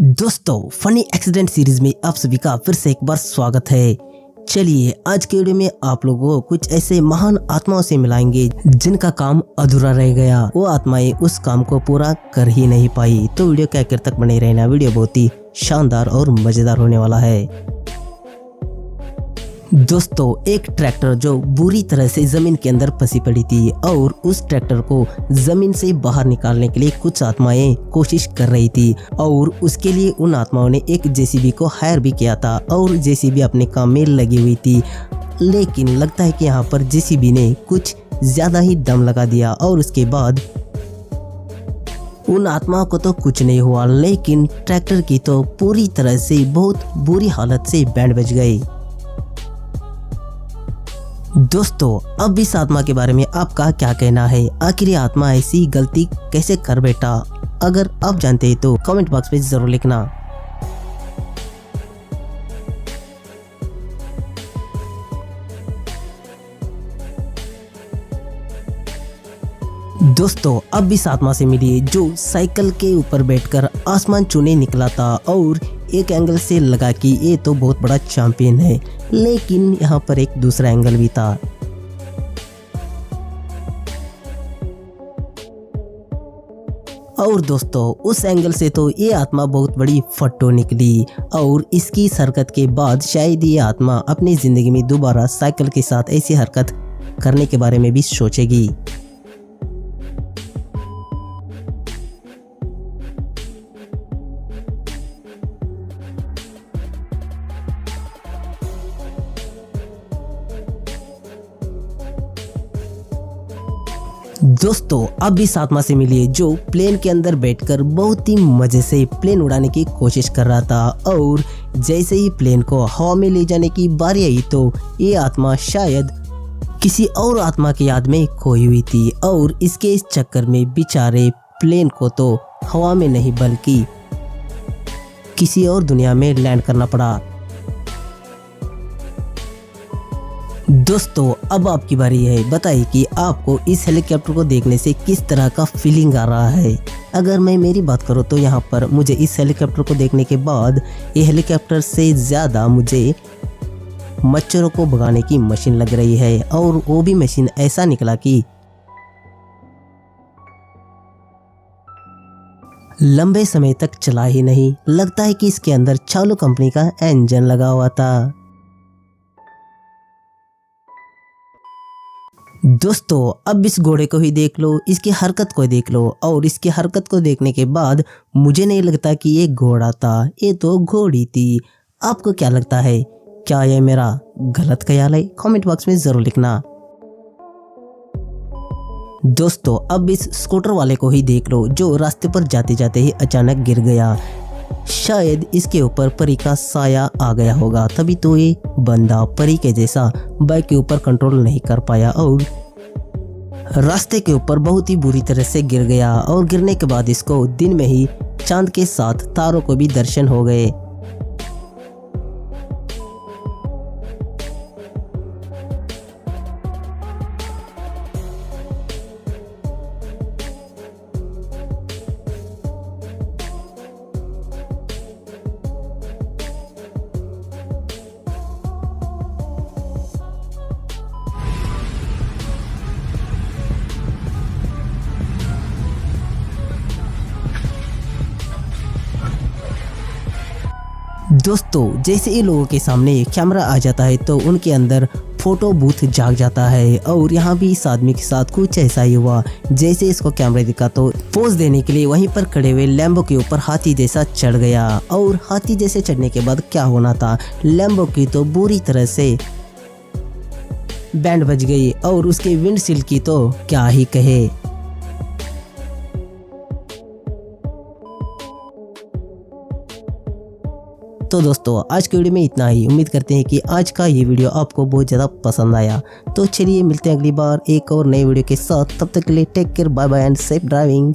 दोस्तों funny accident series में आप सभी का फिर से एक बार स्वागत है। चलिए आज के वीडियो में आप लोगों को कुछ ऐसे महान आत्माओं से मिलाएंगे जिनका काम अधूरा रह गया। वो आत्माएं उस काम को पूरा कर ही नहीं पाई। तो वीडियो के आखिर तक बने रहना, वीडियो बहुत ही शानदार और मजेदार होने वाला है। दोस्तों एक ट्रैक्टर जो बुरी तरह से जमीन के अंदर फंसी पड़ी थी और उस ट्रैक्टर को जमीन से बाहर निकालने के लिए कुछ आत्माएं कोशिश कर रही थी और उसके लिए उन आत्माओं ने एक जेसीबी को हायर भी किया था और जेसीबी अपने काम में लगी हुई थी। लेकिन लगता है कि यहाँ पर जेसीबी ने कुछ ज्यादा ही दम लगा दिया और उसके बाद उन आत्माओं को तो कुछ नहीं हुआ, लेकिन ट्रैक्टर की तो पूरी तरह से बहुत बुरी हालत से बैंड बज गई। दोस्तों अब इस आत्मा के बारे में आपका क्या कहना है? आखिर ये आत्मा ऐसी गलती कैसे कर बैठा? अगर आप जानते हैं तो कमेंट बॉक्स में जरूर लिखना। दोस्तों अब इस आत्मा से मिलिए जो साइकिल के ऊपर बैठकर आसमान छूने निकला था और एक एंगल से लगा कि ये तो बहुत बड़ा चैंपियन है, लेकिन यहाँ पर एक दूसरा एंगल भी था। और दोस्तों उस एंगल से तो ये आत्मा बहुत बड़ी फट्टो निकली और इसकी इस हरकत के बाद शायद ये आत्मा अपनी जिंदगी में दोबारा साइकिल के साथ ऐसी हरकत करने के बारे में भी सोचेगी। दोस्तों अब इस आत्मा से मिलिए जो प्लेन के अंदर बैठकर बहुत ही मजे से प्लेन उड़ाने की कोशिश कर रहा था और जैसे ही प्लेन को हवा में ले जाने की बारी आई तो ये आत्मा शायद किसी और आत्मा की याद में खोई हुई थी और इसके इस चक्कर में बेचारे प्लेन को तो हवा में नहीं बल्कि किसी और दुनिया में लैंड करना पड़ा। दोस्तों अब आपकी बारी है, बताइए कि आपको इस हेलीकॉप्टर को देखने से किस तरह का फीलिंग आ रहा है। अगर मैं मेरी बात करूं तो यहाँ पर मुझे इस हेलीकॉप्टर को देखने के बाद ये हेलीकॉप्टर से ज़्यादा मुझे मच्छरों को भगाने की मशीन लग रही है और वो भी मशीन ऐसा निकला कि लंबे समय तक चला ही नहीं। लगता है कि इसके अंदर चालू कंपनी का इंजन लगा हुआ था। दोस्तों अब इस घोड़े को ही देख लो, इसकी हरकत को देख लो और इसकी हरकत को देखने के बाद मुझे नहीं लगता कि ये घोड़ा था, ये तो घोड़ी थी। आपको क्या लगता है? क्या ये मेरा गलत ख्याल है? कमेंट बॉक्स में जरूर लिखना। दोस्तों अब इस स्कूटर वाले को ही देख लो जो रास्ते पर जाते जाते ही अचानक गिर गया। शायद इसके ऊपर परी का साया आ गया होगा, तभी तो ये बंदा परी के जैसा बाइक के ऊपर कंट्रोल नहीं कर पाया और रास्ते के ऊपर बहुत ही बुरी तरह से गिर गया। और गिरने के बाद इसको दिन में ही चांद के साथ तारों को भी दर्शन हो गए। दोस्तों जैसे ही लोगों के सामने कैमरा आ जाता है तो उनके अंदर फोटो बूथ जाग जाता है और यहाँ भी इस आदमी के साथ कुछ ऐसा ही हुआ। जैसे इसको कैमरा दिखा तो पोज देने के लिए वहीं पर खड़े हुए लैम्बो के ऊपर हाथी जैसा चढ़ गया और हाथी जैसे चढ़ने के बाद क्या होना था, लैम्बो की तो बुरी तरह से बैंड बज गई और उसके विंडशील्ड की तो क्या ही कहे। तो दोस्तों आज के वीडियो में इतना ही। उम्मीद करते हैं कि आज का ये वीडियो आपको बहुत ज़्यादा पसंद आया। तो चलिए मिलते हैं अगली बार एक और नए वीडियो के साथ। तब तक के लिए take care, bye bye and safe driving.